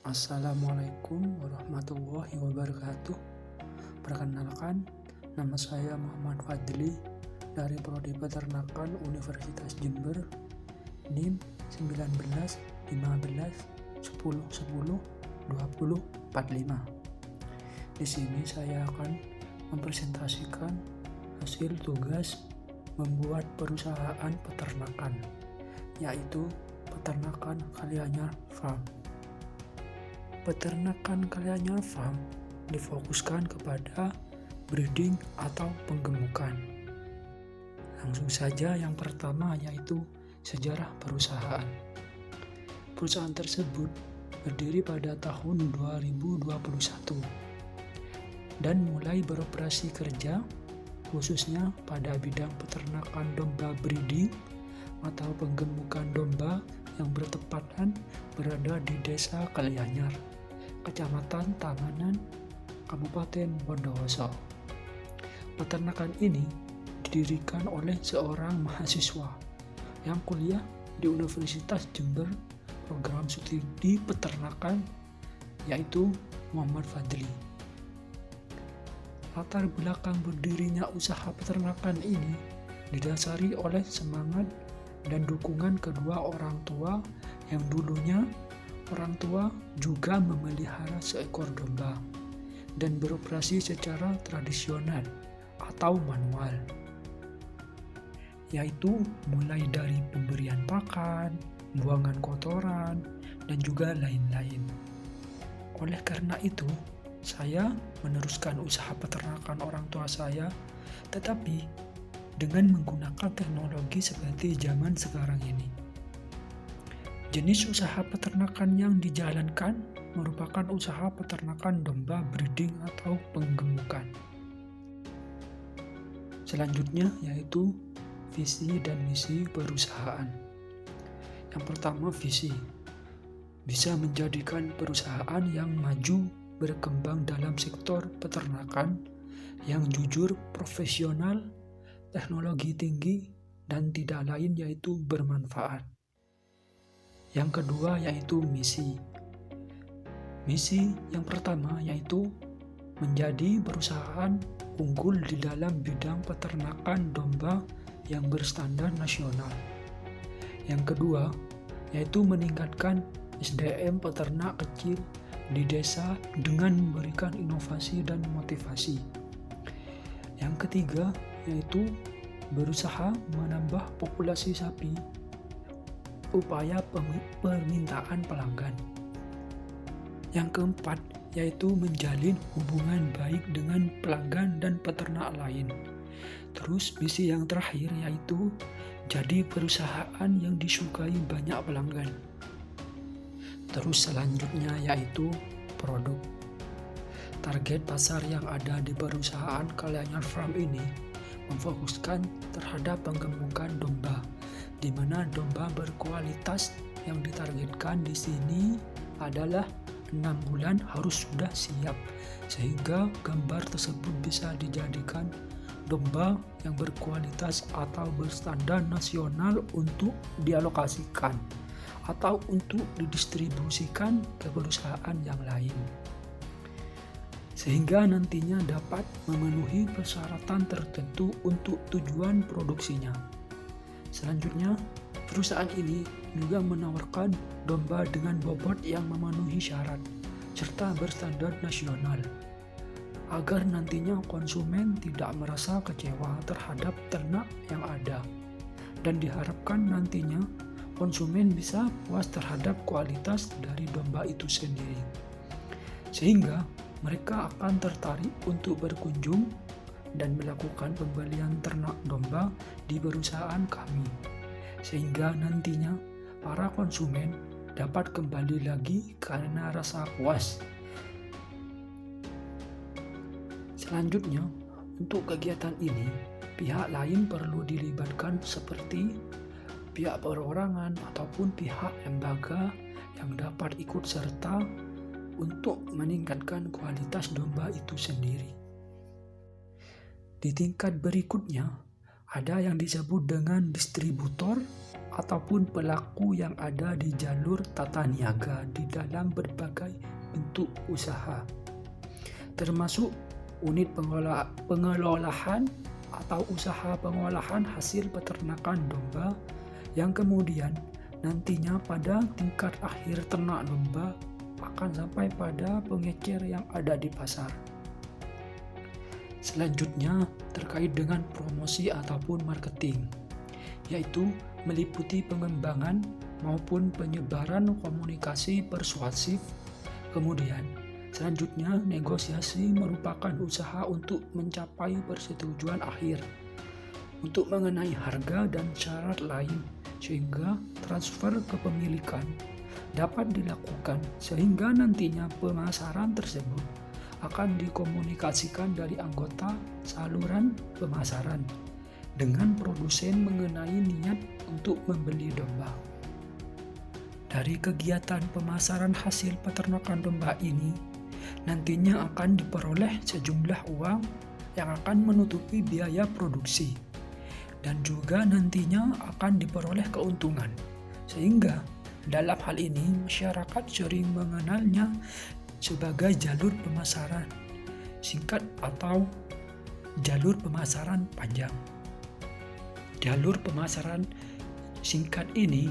Assalamualaikum warahmatullahi wabarakatuh. Perkenalkan, nama saya Muhammad Fadli dari Prodi Peternakan Universitas Jember, NIM 19 15 10 10 20 45. Di sini saya akan mempresentasikan hasil tugas membuat perusahaan peternakan, yaitu Peternakan Kalyanyar Farm. Peternakan Kalyanyar Farm difokuskan kepada breeding atau penggemukan. Langsung saja yang pertama yaitu sejarah perusahaan. Perusahaan tersebut berdiri pada tahun 2021 dan mulai beroperasi kerja khususnya pada bidang peternakan domba breeding atau penggemukan domba yang bertepatan berada di Desa Kalyanyar, Kecamatan Tanganan, Kabupaten Bondowoso. Peternakan ini didirikan oleh seorang mahasiswa yang kuliah di Universitas Jember program studi peternakan, yaitu Muhammad Fadli. Latar belakang berdirinya usaha peternakan ini didasari oleh semangat dan dukungan kedua orang tua yang dulunya orang tua juga memelihara seekor domba dan beroperasi secara tradisional atau manual, yaitu mulai dari pemberian pakan, buangan kotoran, dan juga lain-lain. Oleh karena itu, saya meneruskan usaha peternakan orang tua saya, tetapi dengan menggunakan teknologi seperti zaman sekarang ini. Jenis usaha peternakan yang dijalankan merupakan usaha peternakan domba breeding atau penggemukan. Selanjutnya yaitu visi dan misi perusahaan. Yang pertama, visi. Bisa menjadikan perusahaan yang maju berkembang dalam sektor peternakan yang jujur, profesional, teknologi tinggi, dan tidak lain yaitu bermanfaat. Yang kedua yaitu misi. Misi yang pertama yaitu menjadi perusahaan unggul di dalam bidang peternakan domba yang berstandar nasional. Yang kedua yaitu meningkatkan SDM peternak kecil di desa dengan memberikan inovasi dan motivasi. Yang ketiga yaitu berusaha menambah populasi sapi, upaya permintaan pelanggan. Yang keempat yaitu menjalin hubungan baik dengan pelanggan dan peternak lain. Terus misi yang terakhir yaitu jadi perusahaan yang disukai banyak pelanggan. Terus selanjutnya yaitu produk. Target pasar yang ada di perusahaan Kalyanyar Farm ini memfokuskan terhadap penggemukan domba, di mana domba berkualitas yang ditargetkan di sini adalah 6 bulan harus sudah siap, sehingga gambar tersebut bisa dijadikan domba yang berkualitas atau berstandar nasional untuk dialokasikan atau untuk didistribusikan ke perusahaan yang lain, sehingga nantinya dapat memenuhi persyaratan tertentu untuk tujuan produksinya. Selanjutnya, perusahaan ini juga menawarkan domba dengan bobot yang memenuhi syarat serta berstandar nasional, agar nantinya konsumen tidak merasa kecewa terhadap ternak yang ada, dan diharapkan nantinya konsumen bisa puas terhadap kualitas dari domba itu sendiri, sehingga mereka akan tertarik untuk berkunjung dan melakukan pembelian ternak domba di perusahaan kami, sehingga nantinya para konsumen dapat kembali lagi karena rasa puas. Selanjutnya, untuk kegiatan ini, pihak lain perlu dilibatkan seperti pihak perorangan ataupun pihak lembaga yang dapat ikut serta untuk meningkatkan kualitas domba itu sendiri. Di tingkat berikutnya, ada yang disebut dengan distributor ataupun pelaku yang ada di jalur tata niaga di dalam berbagai bentuk usaha, termasuk unit pengelolaan atau usaha pengolahan hasil peternakan domba yang kemudian nantinya pada tingkat akhir ternak domba akan sampai pada pengecer yang ada di pasar. Selanjutnya terkait dengan promosi ataupun marketing, yaitu meliputi pengembangan maupun penyebaran komunikasi persuasif. Kemudian selanjutnya negosiasi merupakan usaha untuk mencapai persetujuan akhir untuk mengenai harga dan syarat lain sehingga transfer kepemilikan dapat dilakukan sehingga nantinya pemasaran tersebut akan dikomunikasikan dari anggota saluran pemasaran dengan produsen mengenai niat untuk membeli domba. Dari kegiatan pemasaran hasil peternakan domba ini nantinya akan diperoleh sejumlah uang yang akan menutupi biaya produksi dan juga nantinya akan diperoleh keuntungan, sehingga dalam hal ini masyarakat sering mengenalnya sebagai jalur pemasaran singkat atau jalur pemasaran panjang. Jalur pemasaran singkat ini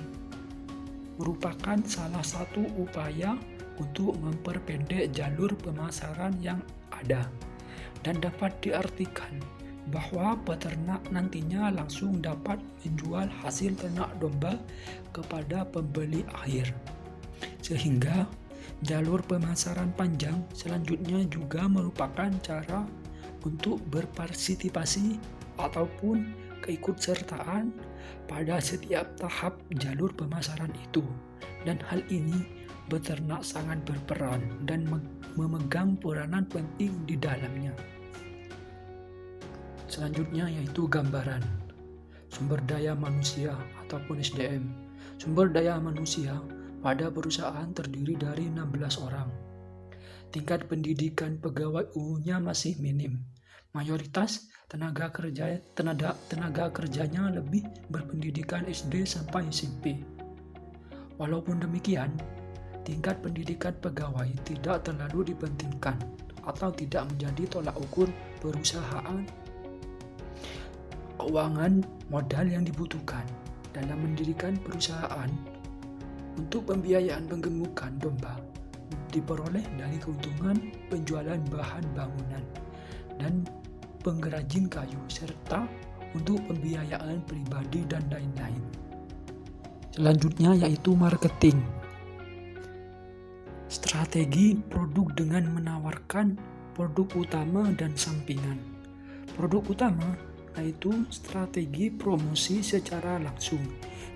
merupakan salah satu upaya untuk memperpendek jalur pemasaran yang ada dan dapat diartikan bahwa peternak nantinya langsung dapat menjual hasil ternak domba kepada pembeli akhir. Sehingga jalur pemasaran panjang selanjutnya juga merupakan cara untuk berpartisipasi ataupun keikutsertaan pada setiap tahap jalur pemasaran itu. Dan hal ini beternak sangat berperan dan memegang peranan penting di dalamnya. Selanjutnya yaitu gambaran sumber daya manusia ataupun SDM. Sumber daya manusia pada perusahaan terdiri dari 16 orang. Tingkat pendidikan pegawai umumnya masih minim. Mayoritas tenaga kerjanya lebih berpendidikan SD sampai SMP. Walaupun demikian, tingkat pendidikan pegawai tidak terlalu dipentingkan atau tidak menjadi tolak ukur perusahaan. Keuangan modal yang dibutuhkan dalam mendirikan perusahaan untuk pembiayaan penggemukan domba diperoleh dari keuntungan penjualan bahan bangunan dan pengrajin kayu serta untuk pembiayaan pribadi dan lain-lain. Selanjutnya yaitu marketing. Strategi produk dengan menawarkan produk utama dan sampingan. Produk utama yaitu strategi promosi secara langsung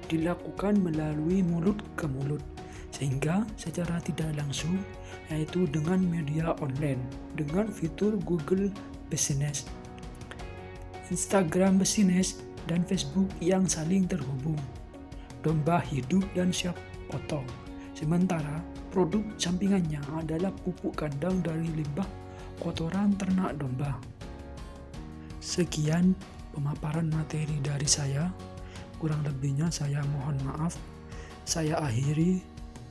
dilakukan melalui mulut ke mulut, sehingga secara tidak langsung yaitu dengan media online, dengan fitur Google Business, Instagram Business, dan Facebook yang saling terhubung. Domba hidup dan siap potong. Sementara produk sampingannya adalah pupuk kandang dari limbah kotoran ternak domba. Sekian pemaparan materi dari saya. Kurang lebihnya saya mohon maaf. Saya akhiri.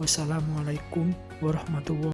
Wassalamualaikum warahmatullahi wabarakatuh.